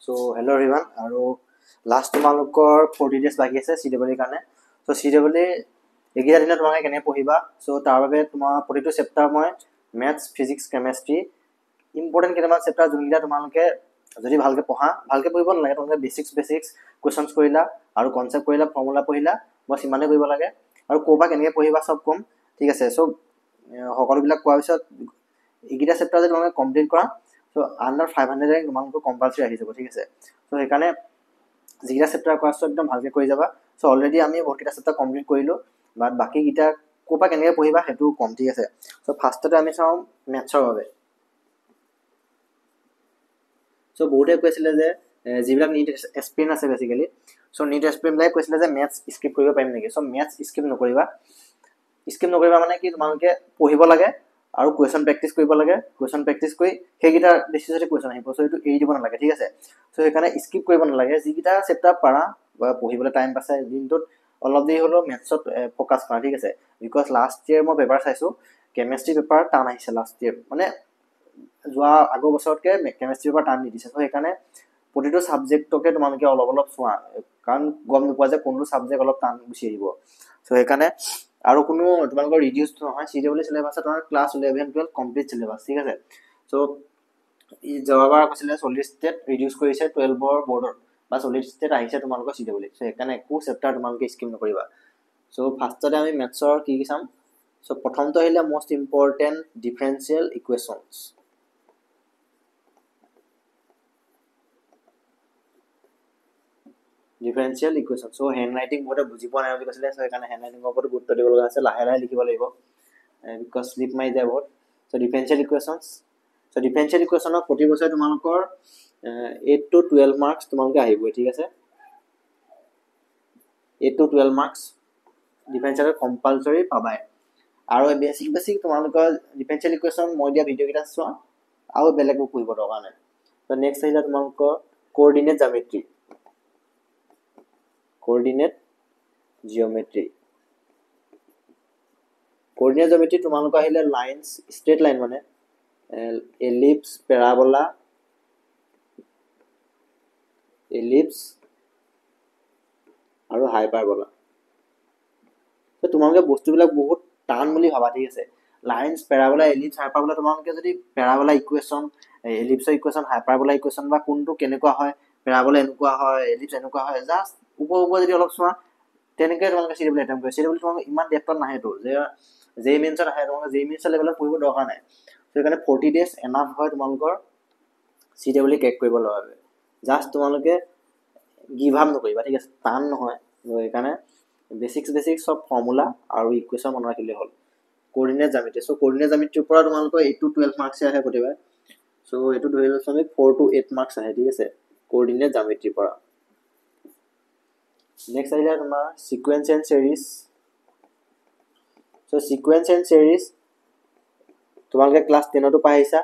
So hello everyone আৰু last তোমালোকৰ 40 days বাকি আছে CWE কাৰণে সো CWE এগিয়া দিনা তোমালোকে কেনে পঢ়িবা সো তাৰ বাবে তোমাৰ প্ৰতিটো চেপ্টাৰ মই ম্যাথছ ফিজিক্স কেমিষ্ট্ৰি ইম্পৰ্টেন্ট কেইটামান চেপ্টাৰ যোনগিটা তোমালোকে যদি ভালকে পঢ়া ভালকে পঢ়িব নালাগে তোমালোকে বেসিক্স কোৱেশ্চনছ কৰিলা আৰু কনসেপ্ট কৰিলা ফৰ্মুলা পঢ়িলা বস ইমানে কৰিব লাগে আৰু কোবা কেনে পঢ়িবা সব কম ঠিক আছে সো সকলোবিলাক কোৱাৰ পিছত এগিটা চেপ্টাৰ যে তোমালোকে কমপ্লিট কৰা So under 500 rank তোমালোকৰ কম্পালসৰি আহি যাব ঠিক আছে সো সেইকাৰণে জিগিটা চেপ্টাৰ কোৱাছ একদম ভালকে কৰি যাবা সো অলৰেডি আমি বহুতটা চেপ্টাৰ কমপ্লিট কৰিলো বাট বাকি গিটা কোপা কেনে পঢ়িবা হেতু কম ঠিক আছে সো ফাৰ্ষ্টতে আমি চাও ম্যাথছৰ বাবে সো বহুতে কৈছিলে যে জিবিলাক নিট এক্সপেৰিয়েন্স আছে বেসিক্যালি সো নিট এক্সপেৰিয়েন্স লাই কৈছিলে যে ম্যাথছ স্কিপ কৰিব পাৰিম নেকি সো ম্যাথছ স্কিপ নকৰিবা মানে কি তোমালোকে পঢ়িব লাগে আৰু কোৱেশ্চন প্ৰেক্টিস কৰিব লাগে কোৱেশ্চন প্ৰেক্টিস কৰি হেগিটা বেছিছতে কোৱেশ্চন আহিব সো এটো এৰি দিব নালাগে ঠিক আছে সো সেইকাৰণে স্কিপ কৰিব নালাগে যিগিটা চেপ্টাৰ পাৰা বা পঢ়িবলৈ টাইম পাছে দিনটোত অলপ দেৰি হলো ম্যাথছত ফোকাস কৰা ঠিক আছে বিকজ লাষ্ট ইয়াৰ মই পেপাৰ চাইছো কেমিষ্ট্ৰি পেপাৰ টান আহিছে লাষ্ট ইয়াৰ মানে যোৱা আগৰ বছৰতকে কেমিষ্ট্ৰি পেপাৰ টান দিছে সো সেইকাৰণে প্ৰতিটো সাবজেক্টকে তোমালোকে অলপ চোৱা কাৰণ গম নোপোৱা যে কোনটো সাবজেক্ট অলপ টান গুছি আহিব সো সেইকাৰণে আৰু কোনো তোমালোকৰ ৰিডিউস নহয় CWE সিলেবাস তোমাৰ ক্লাস 11 12 কমপ্লিট সিলেবাস ঠিক আছে সো ই জবাবাৰ কৈছিলে 40 ষ্টেট ৰিডিউস কৰিছে 12 ৰ বৰ্ডৰ বা 40 ষ্টেট আহিছে তোমালোকৰ CWE সো সেইকাৰণে একো চেপ্টাৰ তোমালোকে স্কিপ নকৰিবা সো ফাৰ্ষ্টতে আমি ম্যাথছৰ কি চাম সো প্ৰথমটো আহিলে most important differential equations differential equation so handwriting বহুত বুজি পোৱা নাই বুলি কৈছিলে সো সেইকাৰণে হ্যান্ডৰাইটিংৰ ওপৰত গুৰুত্ব দিব লগা আছে লাহে লাহে লিখিব লাগিব বিকজ স্লিপ মাই যায় বহুত সো ডিফাৰেন্সিয়েল ইকুৱেচনছ সো ডিফাৰেন্সিয়েল ইকুৱেচনৰ প্ৰতি বছৰে তোমালোকৰ 8 to 12 মাৰ্কস তোমালোকে আহিব ঠিক আছে 8 to 12 মাৰ্কস ডিফাৰেন্সিয়েল কম্পালসৰি পাবাই আৰু বেসিক তোমালোকৰ ডিফাৰেন্সিয়েল ইকুৱেচন মই দিয়া ভিডিও কিটা চোৱা আৰু বেলেগো পঢ়িব দৰকাৰ নাই সো নেক্সট আহিলা তোমালোকৰ কোঅৰ্ডিনেট জ্যামিতি coordinate geometry coordinate geometry তোমালোক আহিলে লাইনস স্ট্ৰেট লাইন মানে এলিপস প্যাৰাবোলা আৰু হাইপাৰবোলা তো তোমালোকে বস্তুবিলাক বহুত টান বুলি ভাবা ঠিক আছে লাইনস প্যারাবোলা এলিপস হাইপাৰবোলা তোমালোকে যদি প্যাৰাবোলা ইকুৱেচন এলিপসৰ ইকুৱেচন হাইপাৰবোলা ইকুৱেচন বা কোনটো কেনেকুৱা হয় প্যাৰাবোলা এনেকুৱা হয় এলিপস এনেকুৱা হয় জাস্ট উপৰ যদি অলপ চোৱা তেনেকৈ তোমালোকে CWE এটেম্প কৰে CWE তোমালোকে ইমান ডেপথত নাহে তো যে জে মেনছত আহে তোমালোকে জে মেনছ লেভেলত পঢ়িব দৰকাৰ নাই সো সেইকাৰণে 40 ডেজ এনাফ হয় তোমালোকৰ CWE ক্ৰেক কৰিব লাগে জাস্ট তোমালোকে গিভ আপ নকৰিবা ঠিক আছে টান নহয় সো সেইকাৰণে বেসিক্স সব ফৰ্মুলা আৰু ইকুৱেচন মনত ৰাখিলে হ'ল কোঅৰ্ডিনেট জ্যামিতি সো কোঅৰ্ডিনেট জ্যামিতিৰ পৰা তোমালোকৰ 8 to 12 মাৰ্কস আহে প্ৰতিবাৰ সো এটো ধৰি লৈছো আমি 4 to 8 মাৰ্কস আহে ঠিক আছে কোঅৰ্ডিনেট জ্যামিতিৰ পৰা Next আহিলে তোমাৰ sequence and series so sequence and series তোমালোকে ক্লাস 10 তো পাইছা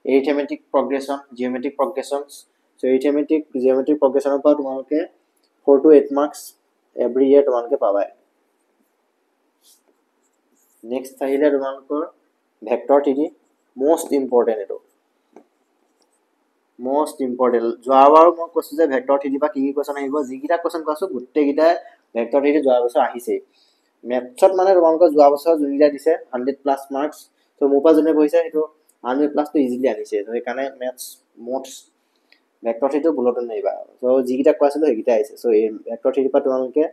arithmetic progression geometric progressions so arithmetic geometric progression পৰা তোমালোকে 4 to 8 marks every year তোমালোকে পাবাই next আহিলে তোমালোকৰ vector 3D most important এটো most important যোৱাবাৰ মই কৈছো যে ভেক্টৰ 3D বা কি কোৱেশ্চন আহিব যিকিটা কোৱেশ্চন কৈছো গুটেকিটা ভেক্টৰ 3D যোৱা বছৰ আহিছে ম্যাথছত মানে তোমালোকৰ যোৱা বছৰ যোনকিটা দিছে 100+ মাৰ্কস তো মোপা জনে কৈছে এটো 100+ তো ইজিলি আনিছে তো সেইকাৰণে ম্যাথছ মোস্ট ভেক্টৰ 3D বুলটো নাইবা তো যিকিটা কৈছিলো হেকিটা আহিছে সো এই ভেক্টৰ 3D পা তোমালোকে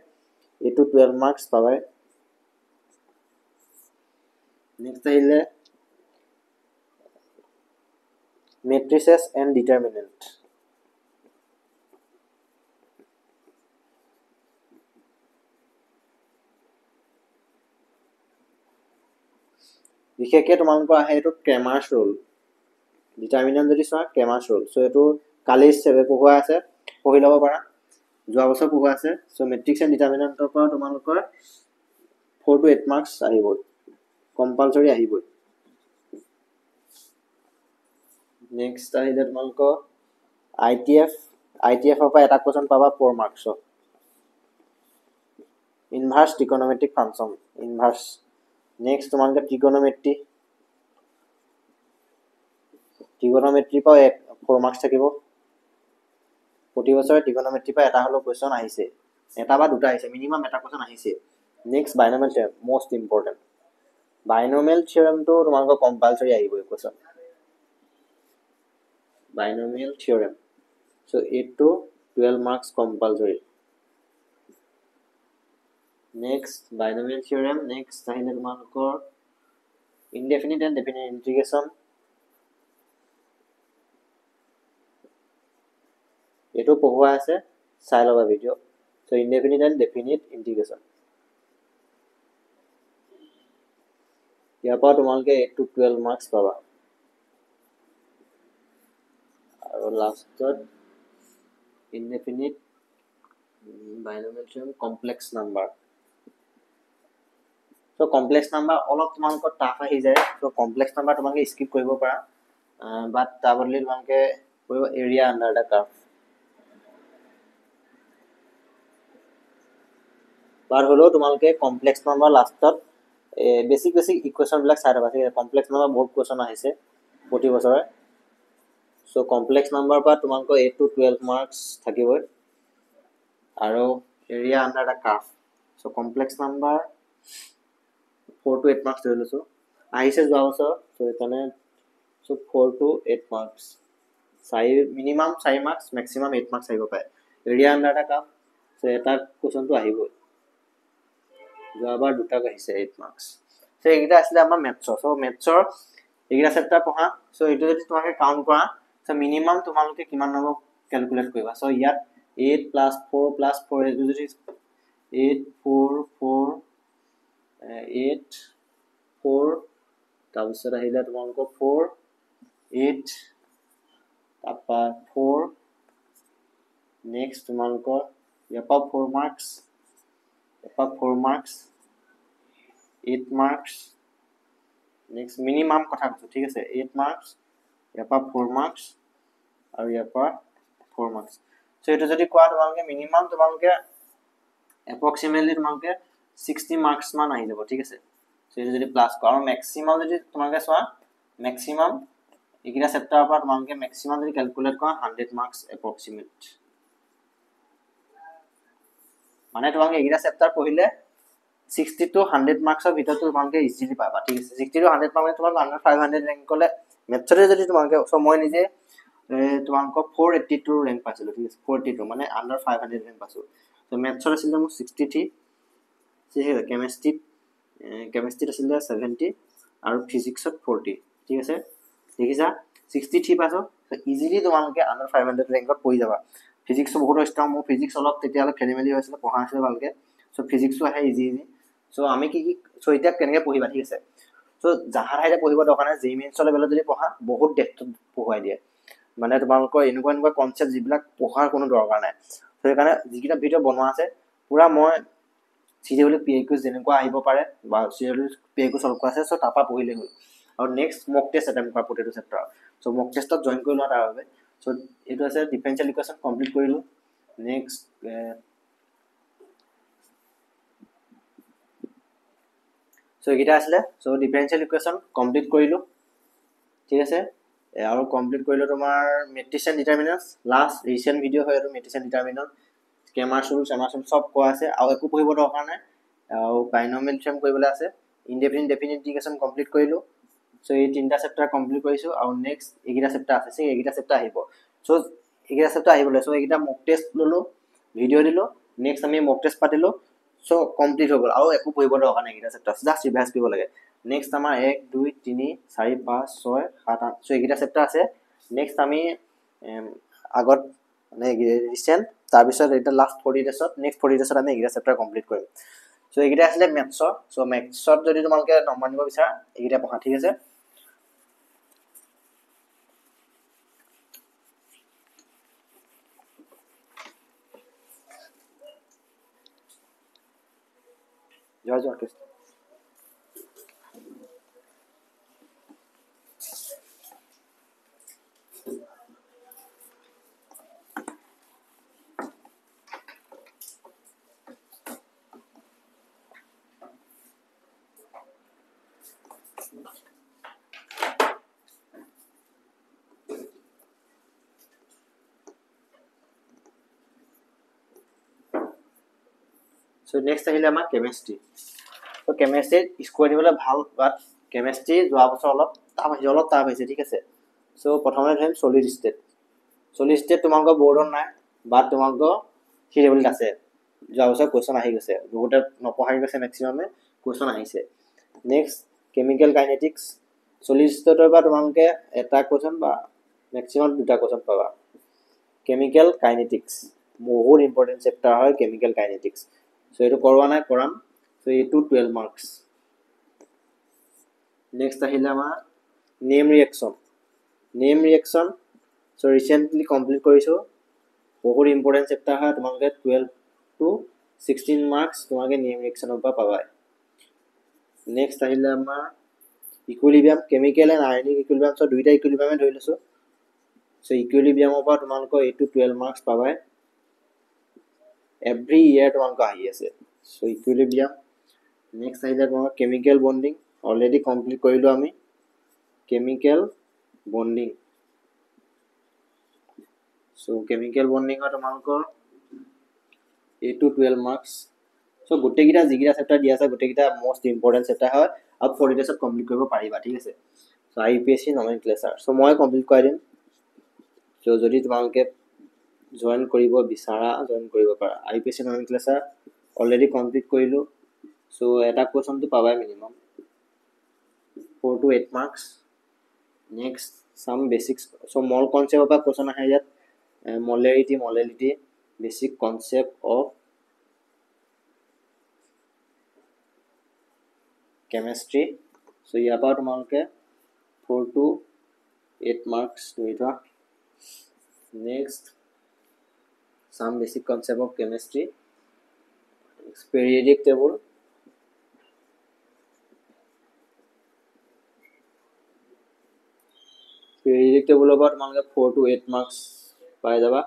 8 to 12 মাৰ্কস পাবাই নেক্সট আহিলে matrices and determinant বিশেষকৈ তোমালোকৰ আহে এটো ক্ৰেমাৰ্ছ ৰুল ডিটাৰমিনেন্ট যদি চোৱা ক্ৰেমাৰ্ছ ৰুল সো এটো কালি সেবে পঢ়োৱা আছে পঢ়ি লব পাৰা যোৱা বছৰ পঢ়োৱা আছে সো মেট্ৰিক্স এণ্ড ডিটাৰমিনেন্টৰ পৰা তোমালোকৰ 4 to 8 মাৰ্কস আহিব কম্পালসৰি আহিব নেক্সট আহিলে তোমালোকৰ ITF ৰ পৰা এটা কোৱেশ্চন পাবা 4 মাৰ্কস ইনভাৰ্স ট্ৰিগনোমেট্ৰিক ফাংচন ইনভাৰ্স নেক্সট তোমালোকে ট্ৰিগনোমেট্ৰি পৰা 4 মাৰ্কস থাকিব প্ৰতি বছৰে ট্ৰিগনমেট্ৰি পৰা এটা হলো কোৱেশ্চন আহিছে এটা বা দুটা আহিছে মিনিমাম এটা কোৱেশ্চন আহিছে নেক্সট বাইনমিয়েল থিওৰেম মোষ্ট ইম্পৰ্টেন্ট বাইনমিয়েল থিওৰেমটো তোমালোকৰ কম্পালসৰি আহিব question বাইনমিয়েল theorem so 8 to 12 marks compulsory next binomial theorem next আহিলে তোমালোকৰ indefinite and definite integration এটো পঢ়োৱা আছে চাই লবা video so indefinite and definite integration ইয়াৰ পৰা তোমালোকে 8 to 12 marks পাবা আৰু লাষ্টত indefinite binomial theorem complex number so complex number অলপ তোমালোকৰ টাফ আহি যায় so complex number তোমালোকে স্কিপ কৰিব পাৰা বাট তাৰ বদলি তোমালোকে কৰিব এৰিয়া আন্ডাৰ দা কাৰ্ভ বাৰ হলো তোমালোকে কমপ্লেক্স নাম্বাৰ লাষ্টত বেসিক ইকুয়েশন বিলাক চাই থবা ঠিক আছে কমপ্লেক্স নাম্বাৰ বহুত কোৱেশ্চন আহিছে প্ৰতি বছৰে সো কমপ্লেক্স নাম্বাৰ পৰা তোমালোকৰ 8 to 12 মাৰ্কস থাকিব আৰু area under da curve so complex number 4 to 8 marks ধৰি লৈছো আহিছে যোৱা বছৰ সো এখানে so 4 to 8 marks minimum 4 marks maximum 8 marks আহিব পাৰে এৰিয়া আন্ডাৰ দা কাৰ্ভ সো এটা কোৱেশ্চনটো আহিব যোৱাবাৰ দুটা আহিছে 8 মাৰ্কস সো এইটা আসলে আমাৰ মেথছৰ সো মেথছৰ এইটা চেপ্টাৰ পঢ়া সো এটো যদি তোমাকে কাউন্ট কৰা সো মিনিমাম তোমালোকে কিমান নম্বৰ ক্যালকুলেট কৰিবা সো ইয়াত 8 + 4 + 4 এটো যদি 8 4 4 8 4 তাৰপিছত আহিলে তোমালোকৰ 4 8 তাৰপা 4 নেক্সট তোমালোকৰ ইয়াপা 4 মাৰ্কস ইয়াপা 4 মাৰ্কস 8 মাৰ্কস নেক্সট মিনিমাম কথা কৈছো ঠিক আছে 8 মাৰ্কস ইয়াপা 4 মাৰ্কস আৰু ইয়াপা 4 মাৰ্কস সো এটো যদি কোৱা তোমালোকে মিনিমাম তোমালোকে এপ্ৰক্সিমেটলি তোমালোকে 60 মাৰ্কস মান আহি যাব ঠিক আছে সো এটো যদি প্লাস কৰা আৰু ম্যাক্সিমাম যদি তোমালোকে চোৱা ম্যাক্সিমাম এইটা চেপ্টাৰৰ পৰা তোমালোকে ম্যাক্সিমাম যদি ক্যালকুলেট কৰা 100 মাৰ্কস এপ্ৰক্সিমেট মানে তোমালোকে এইটা চেপ্টাৰ পঢ়িলে 60 to 100 মাৰ্কসৰ ভিতৰত তোমালোকে ইজিলি পাবা ঠিক আছে 60 to 100 মানে তোমালোক আন্ডাৰ 500 ৰেংক কলে মেথছৰে যদি তোমালোকে সো মই নিজে তোমালোক 482 ৰেংক পাইছিলো ঠিক আছে 482 মানে আন্ডাৰ 500 ৰেংক পাইছো সো মেথছৰ আছিল মোৰ 63 ঠিক আছে কেমিষ্ট্ৰিত আছিল 70 আৰু ফিজিক্সত 40 ঠিক আছে দেখিছা 63 পাইছো সো ইজিলি তোমালোকে আন্ডাৰ 500 ৰেংকত পঢ়ি যাবা ফিজিক্স বহুত ষ্ট্ৰং মোৰ ফিজিক্স অলপ তেতিয়ালে খেলিমেলি হৈছিল পঢ়া আছিল ভালকে সো ফিজিক্সও আহে ইজি সো আমি কি সো এটা কেনেকৈ পঢ়িবা ঠিক আছে সো জাহাৰ হাইতে পঢ়িব দৰকাৰ নাই জিমেইনছ লেভেলত যদি পঢ়া বহুত ডেপথ পঢ়াই দিয়ে মানে তোমালোকৰ এনেকুৱা কনসেপ্ট যিবিলাক পঢ়াৰ কোনো দৰকাৰ নাই সো সেইকাৰণে যিকিটা ভিডিও বনোৱা আছে পুৰা মই সিজিবলি পিএকিউ যেনেকুৱা আহিব পাৰে বা সিজিবলি পিএকিউ সলভ কৰা আছে সো তাপা পঢ়িলে হ'ল আৰু নেক্সট মক টেষ্ট এটেম্প কৰা প্ৰতিটো চেপ্টাৰ সো মক টেষ্টত জয়েন কৰি লোৱা তাৰ বাবে সো এটো আছে ডিফাৰেনশিয়েল ইকুৱেশ্যন কমপ্লিট কৰিলো নেক্সট সো এইটা আসলে সো ডিফাৰেনশিয়েল ইকুৱেশ্যন কমপ্লিট কৰিলো ঠিক আছে আৰু কমপ্লিট কৰিলো তোমাৰ মেট্ৰিক্স ডিটাৰমিনেন্টস লাষ্ট ৰিসেন্ট ভিডিও হয় আৰু মেট্ৰিক্স ডিটাৰমিনেন্ট স্কেমাৰ ৰুলস সব কোৱা আছে আৰু একো পঢ়িব দৰকাৰ নাই আৰু বাইনমিয়েল থিওৰেম কৰিবলৈ আছে ইনডেফিনিট ডেফিনিট ইন্টিগ্ৰেশন কমপ্লিট কৰিলো সো এই তিনটা চেপ্টাৰ কমপ্লিট কৰিছো আৰু নেক্সট এইটা চেপ্টাৰ আছে এইটা চেপ্টাৰ আহিব সো এইটা চেপ্টাৰ আহিবলে সো এইটা মক টেষ্ট ললো ভিডিও দিলো নেক্সট আমি মক টেষ্ট পাতিলো সো কমপ্লিট হৈ গল আৰু একো পঢ়িব দৰকাৰ নাই এইটা চেপ্টাৰ জাস্ট ৰিভাইজ কৰিব লাগে নেক্সট আমাৰ 1 2 3 4 5 6 7 8 সো এইটা চেপ্টাৰ আছে নেক্সট আমি আগত মানে ৰিসেন্ট তাৰ পিছত এটা লাষ্ট 40 ডেছত নেক্সট 40 ডেছত আমি এইটা চেপ্টাৰ কমপ্লিট কৰিম সো এইটা আসলে মেথছৰ সো মেথছত যদি তোমালোকে নম্বৰ নিব বিচাৰা এইটা পঢ়া ঠিক আছে জয় কৃষ্ণ সো নেক্সট আহিলে আমাৰ কেমিষ্ট্ৰি সো কেমিষ্ট্ৰিত স্কোৰ দিবলৈ ভাল বাট কেমিষ্ট্ৰি যোৱা বছৰ অলপ টাফ হৈছে ঠিক আছে সো প্ৰথমতে ধৰিম সলিড ষ্টেট তোমালোকৰ বৰ্ডত নাই বাট তোমালোকৰ থিয়ৰিবল আছে যোৱা বছৰ কোৱেশ্চন আহি গৈছে বহুতে নপঢ়াই গৈছে মেক্সিমামে কোৱেশ্চন আহিছে নেক্সট কেমিকেল কাইনেটিক্স সলিড ষ্টেটৰ পৰা তোমালোকে এটা কোৱেশ্চন বা মেক্সিমাম দুটা কোৱেশ্চন পাবা কেমিকেল কাইনেটিক্স বহুত ইম্পৰ্টেণ্ট চেপ্টাৰ হয় কেমিকেল কাইনেটিক্স সো এইটো কৰোৱা নাই কৰাম সো এইটো 12 মাৰ্কস নেক্সট আহিলে আমাৰ name reaction so recently complete কৰিছো বহুত ইম্পৰ্টেণ্ট চেপ্টাৰ হয় তোমালোকে 12 to 16 মাৰ্কস তোমালোকে নেম ৰিয়েকচনৰ পৰা পাবা নেক্সট আহিলে আমাৰ ইকুইলিব্ৰিয়াম কেমিকেল এণ্ড আয়নিক ইকুইলিব্ৰিয়াম সো দুইটা ইকুইলিব্ৰিয়ামে ধৰি লৈছো সো ইকুইলিব্ৰিয়ামৰ পৰা তোমালোকৰ এইটো 12 মাৰ্কস পাবাই এভৰি ইয়াৰ তোমালোকৰ আহি আছে সো ইকুইলিব্ৰিয়াম নেক্সট আহিলে তোমাৰ কেমিকেল বন্ডিং অলৰেডি কমপ্লিট কৰিলো আমি কেমিকেল বন্ডিং সো কেমিকেল বন্ডিংৰ তোমালোকৰ এইটো 12 মাৰ্কস সো গোটেইকেইটা যিকেইটা চেপ্টাৰ দিয়া আছে গোটেইকেইটা মোস্ট ইম্পৰ্টেণ্ট চেপ্টাৰ হয় আৰু 40 ডেছত কমপ্লিট কৰিব পাৰিবা ঠিক আছে সো আইপিএসসি নমেনক্লেচাৰ সো মই কমপ্লিট কৰাই দিম সো যদি তোমালোকে জয়েন কৰিব বিচাৰা জয়েন কৰিব পাৰা আইপিএসসি নমেনক্লেচাৰ অলৰেডি কমপ্লিট কৰিলো সো এটা কোৱেশ্চনটো পাবাই minimum 4 to 8 marks next some basics so mole কনসেপ্টৰ পৰা কোৱেশ্চন আহে ইয়াত molarity basic concept of chemistry so ইয়াৰ পৰা তোমালোকে 4 to 8 মাৰ্কস ধৰি থোৱা next some basic concept of chemistry periodic table about তোমালোকে 4 to 8 মাৰ্কস পাই যাবা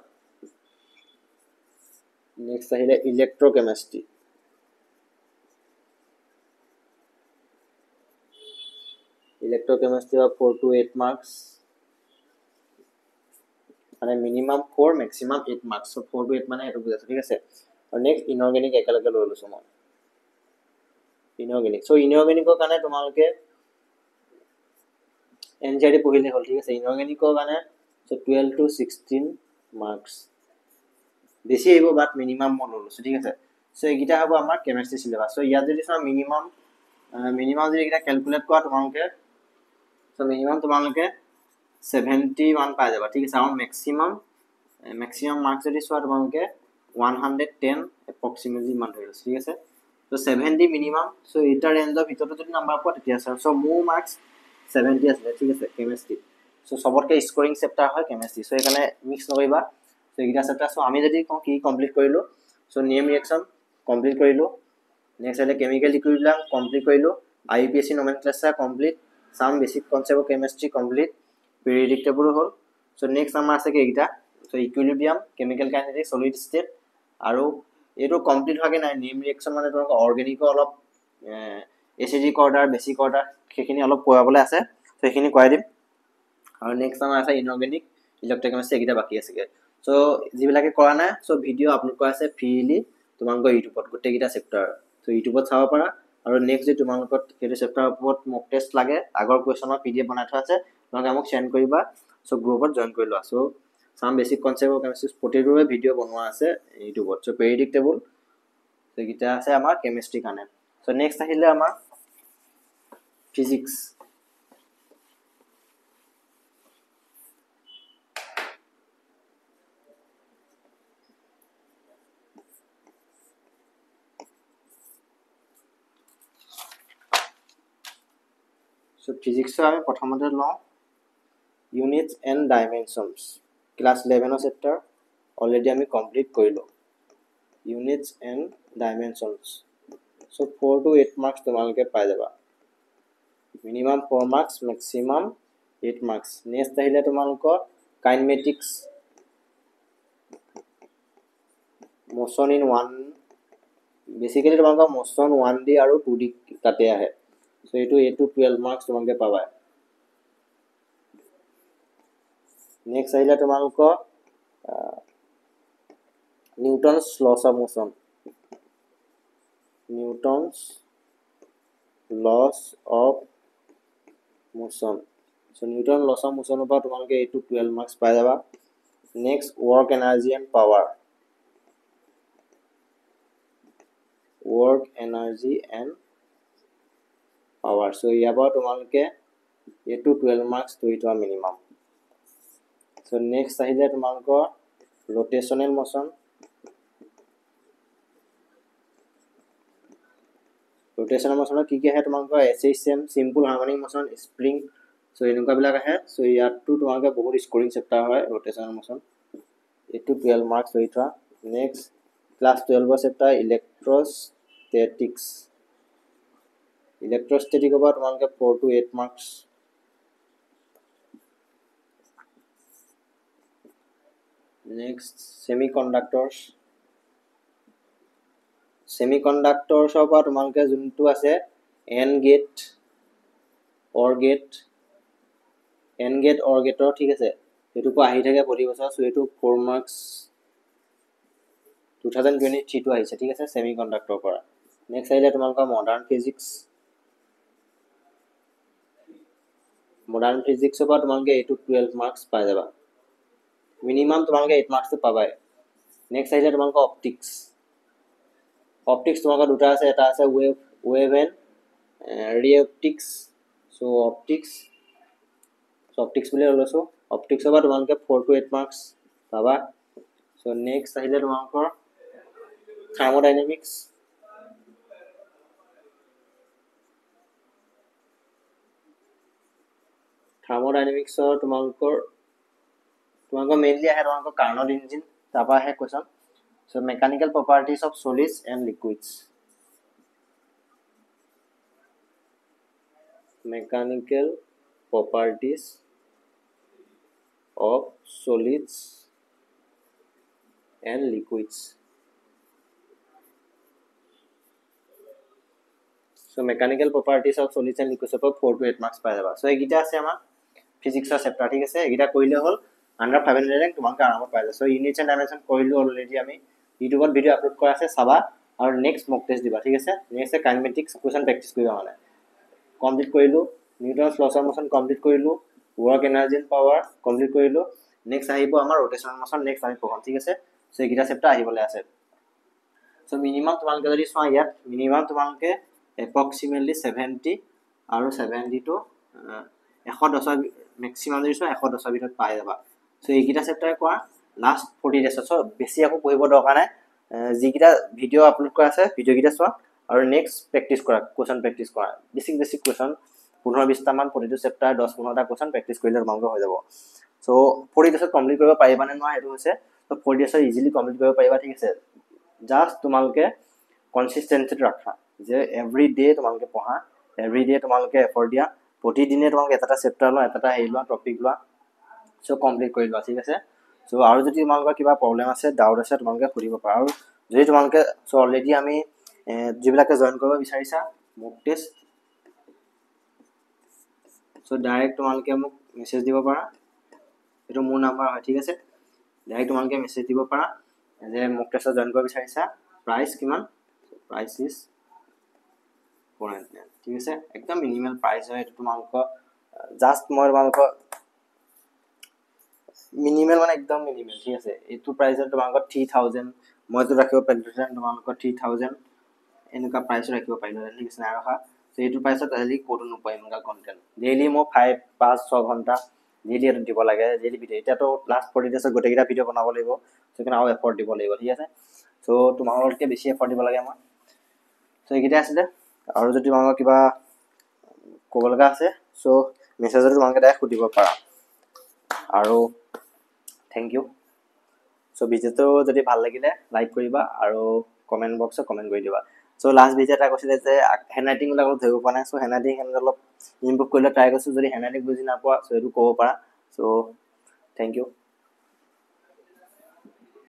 নেক্সট আহিলে ইলেক্ট্ৰোকেমিষ্ট্ৰি of 4 to 8 মাৰ্কস মানে minimum 4 maximum 8 marks so 4 to 8 মানে এটো বুজাইছো ঠিক আছে আৰু নেক্সট ইনঅৰ্গেনিক একেলগে লৈ লৈছো মই ইনঅৰ্গেনিক সো ইনঅৰ্গেনিকৰ কাৰণে তোমালোকে এনজিআৰটি পঢ়িলে হ'ল ঠিক আছে ইনঅৰ্গেনিকৰ কাৰণে সো 12 to 16 মাৰ্কস বেছি আহিব বাট মিনিমাম মই লৈ লৈছো ঠিক আছে সো এইকিটা হ'ব আমাৰ কেমিষ্ট্ৰি সিলেবাস সো ইয়াত যদি চোৱা মিনিমাম যদি এটা ক্যালকুলেট কৰা তোমালোকে সো মিনিমাম তোমালোকে 71 পাই যাবা ঠিক আছে আৰু ম্যাক্সিমাম মাৰ্কস যদি চোৱা তোমালোকে 110 approximately মান ধৰি লৈছো ঠিক আছে সো 70 মিনিমাম সো এটা ৰেঞ্জৰ ভিতৰত যদি নাম্বাৰ পোৱা তেতিয়া আছে সো মোৰ মাৰ্কস 70 আছে ঠিক আছে কেমিষ্ট্ৰি সো সবতকে স্কোৰিং চেপ্টাৰ হয় কেমিষ্ট্ৰি সো এখানে মিক্স নকৰিবা সো এইটা চেপ্টাৰ সো আমি যদি কি কমপ্লিট কৰিলো সো নেম ৰিয়েকচন কমপ্লিট কৰিলো নেক্সট আছে কেমিকেল ইকুইলিব্ৰিয়াম কমপ্লিট কৰিলো IUPAC nomenclature complete some basic concept of chemistry complete periodic table হল সো নেক্সট আমাৰ আছে কি এইটা so equilibrium chemical kinetics solid state আৰু এটো কমপ্লিট হোৱাকে নাই নেম ৰিয়েকচন মানে তোমাক অৰ্গেনিক অলপ এসিডিক অৰ্ডাৰ বেসিক অৰ্ডাৰ সেইখিনি অলপ পঢ়াবলৈ আছে সো সেইখিনি কৰাই দিম আৰু নেক্সট আমাৰ আছে ইনঅৰ্গেনিক ইলেক্ট্ৰোকেমিষ্ট্ৰি এইটা বাকি আছে সো যিবিলাকে কৰা নাই সো ভিডিও আপলোড কৰা আছে ফ্ৰীলি তোমালোকৰ ইউটিউবত গোটেইকেইটা চেপ্টাৰ সো ইউটিউবত চাব পাৰা আৰু নেক্সট যে তোমালোকৰ সেইটো চেপ্টাৰৰ ওপৰত মক টেষ্ট লাগে আগৰ কোৱেশ্চনৰ পিডিএফ বনাই থোৱা আছে তোমালোকে মোক সেন্ড কৰিবা সো গ্ৰুপত জয়েন কৰি লোৱা so sum basic concept of chemistry প্ৰতিটোৰে ভিডিও বনোৱা আছে ইউটিউবত সো পেৰিয়ডিক টেবল সো কিটা আছে আমাৰ কেমিষ্ট্ৰি কাৰণে সো নেক্সট আহিলে আমাৰ ফিজিক্স সো ফিজিক্সৰ আমি প্ৰথমতে লওঁ units and dimensions class 11 chapter already আমি কমপ্লিট কৰিলো units and dimensions so 4 to 8 marks তোমালোকে পাই যাবা minimum 4 marks maximum 8 marks next আহিলে তোমালোকৰ kinematics motion in 1 basically তোমালোকৰ motion 1D আৰু 2D তাতে আহে so এইটো 12 marks তোমালোকে পাবা next আহিলে তোমালোকৰ Newton's laws of motion Newton's laws of motion. So Newton laws of motion पर तुम्हारे के 8 to 12 marks पाया जावा. Next, work energy and power. Work energy and power. So यहाँ पर तुम्हारे के 8 to 12 marks तो इतना minimum. So next चाहिए तुम्हारे को rotational motion. Rotational motion की क्या है तुम्हारे को SHM simple harmonic motion spring. So इनका भी लगा है. So यहाँ तो तुम्हारे का बहुत scoring चैप्टर है rotational motion. 8 to 12 marks तो इतना. Next class 12 का चैप्टर electrostatics. Electrostatic का तुम्हारे का 4 to 8 marks. Next semiconductors. Semiconductors पर तुम्हारे का जुन्टू आसे AND gate, OR gate, AND gate, OR gate और ठीक है से ये तो को आही थे क्या पढ़ी बसा सो ये तो 4 marks 2023 तो आही से ठीक है से semiconductor पर. Next आइले तुम्हारे का modern physics. Modern physics पर तुम्हारे का 8 to 12 marks पाया जावा. Minimum तुम्हारे का 8 marks तो पावा है. Next आइले तुम्हारे का optics. Optics तुम्हारे का दूसरा से एटा से wave and ray optics. So optics बोले होलो सो optics पर तुम्हारे का 4 to 8 marks Pawa. So next आइले तुम्हारे का thermodynamics. Thermodynamics और तुम्हारे को mainly है तुम्हारे को Carnot engine तापा है question. So mechanical properties of solids and liquids. Mechanical properties of solids and liquids. So mechanical properties of solids and liquids per 4 to 8 marks पाया जावा. So एक गिटा से हमारा physics का चैप्टर ठीक है से एक गिटा कोइले whole under 500 rank तुम्हारे का आराम पाया जावा. So units and dimension कोइले already हमें YouTube पर वीडियो अपलोड करा से साबा और नेक्स्ट मॉक टेस्ट दिबा ठीक है से. नेक्स्ट है काइनेमेटिक्स क्वेश्चन प्रैक्टिस करिबा माने कंप्लीट करिलु. Newton's laws of motion complete करिलु. Work energy and power complete करिलु. नेक्स्ट आइबो আমাৰ रोटेशनल मोशन नेक्स्ट আমি পঢ়াম ঠিক আছে. সো এইটা চেপ্টাৰ আহিবলে আছে. সো মিনিমাম তোমালকে যদি সোয়া ইয়াত মিনিমাম তোমালকে approximately 70 আৰু 70 to 110 ম্যাক্সিমাম যদি সোয়া 110 ভিতৰত পাই যাবা. সো এইটা চেপ্টাৰ কোৱা লাষ্ট 40 ডেজ সো বেছি আকো পঢ়িব দৰকাৰ নাই. যিকিটা ভিডিও আপলোড কৰা আছে ভিডিও কিটা সোয়া আৰু নেক্সট প্ৰ্যাকটিস কৰা কোৱেশ্চন প্ৰ্যাকটিস কৰা বেসিক কোৱেশ্চন 15-20 টা মান প্ৰতিটো চেপ্টাৰ 10-15 টা কোৱেশ্চন প্ৰ্যাকটিস কৰিলে তোমালোকে হৈ যাব. সো 40 ডেজত কমপ্লিট কৰিব পাৰিবা নে নহয় এটো হৈছে. সো 40 ডেজত ইজিলি কমপ্লিট কৰিব পাৰিবা ঠিক আছে. জাস্ট তোমালোকে কনসিস্টেন্সি ৰাখা যে এভৰি ডে তোমালোকে পঢ়া এভৰি ডে তোমালোকে এফৰ্ট দিয়া প্ৰতিদিনে তোমালোকে এটা চেপ্টাৰ লও এটা হেৰি লও টপিক লও সো কমপ্লিট কৰি লোৱা ঠিক আছে. সো আৰু যদি তোমালোকৰ কিবা প্ৰবলেম আছে ডাউট আছে তোমালোকে সুধিব পাৰা. আৰু যদি তোমালোকে সো অলৰেডি আমি যিবিলাকে জয়েন কৰিব বিচাৰিছা মক টেষ্ট সো ডাইৰেক্ট তোমালোকে মোক মেছেজ দিব পাৰা. এটো মোৰ নাম্বাৰ হয় ঠিক আছে. ডাইৰেক্ট তোমালোকে মেছেজ দিব পাৰা যে মক টেষ্টত জয়েন কৰিব বিচাৰিছা প্ৰাইস কিমান. প্ৰাইস ইজ 499 ঠিক আছে. একদম মিনিমাল প্ৰাইস হয় এটো তোমালোকৰ জাস্ট মই তোমালোকৰ মিনিমাল মানে একদম মিনিমাল ঠিক আছে. এটো প্ৰাইসত তোমালোকৰ 3000 মইতো ৰাখিব পাৰিলো তোমালোকৰ 3000 এনেকা প্ৰাইস ৰাখিব পাৰিলো ঠিক আছে. আৰু সো এটো প্ৰাইসত আজি কোড নোপাই এনেকা কন্টেন্ট ডেইলি মই 5-6 ঘন্টা ডেইলি এটো দিব লাগে ডেইলি ভিডিও. এটা তো লাষ্ট 40 ডেজত গোটেইটা ভিডিও বনাব লাগিব সেখানে আৰু এফৰ্ট দিব লাগিব ঠিক আছে. সো তোমালোককে বেছি এফৰ্ট দিব লাগে মই. সো এইকিটা আছিল আৰু যদি তোমালোকৰ কিবা ক'ব লগা আছে সো মেছেজত তোমালোকে ডাইৰেক্ট সুধিব পাৰা. আৰু থ্যাংক ইউ. সো ভিডিওটো যদি ভাল লাগিলে লাইক কৰিবা আৰু কমেন্ট বক্সত কমেন্ট কৰি দিবা. সো লাষ্ট ভিডিও এটা কৈছিলে যে হ্যান্ডৰাইটিং লাগত ধৰিব পৰা নাই. সো হ্যান্ডৰাইটিং অলপ ইমপ্ৰুভ কৰিলে ট্ৰাই কৰিছো. যদি হ্যান্ডৰাইটিং বুজি নাপোৱা সো এটো ক'ব পাৰা. So thank U.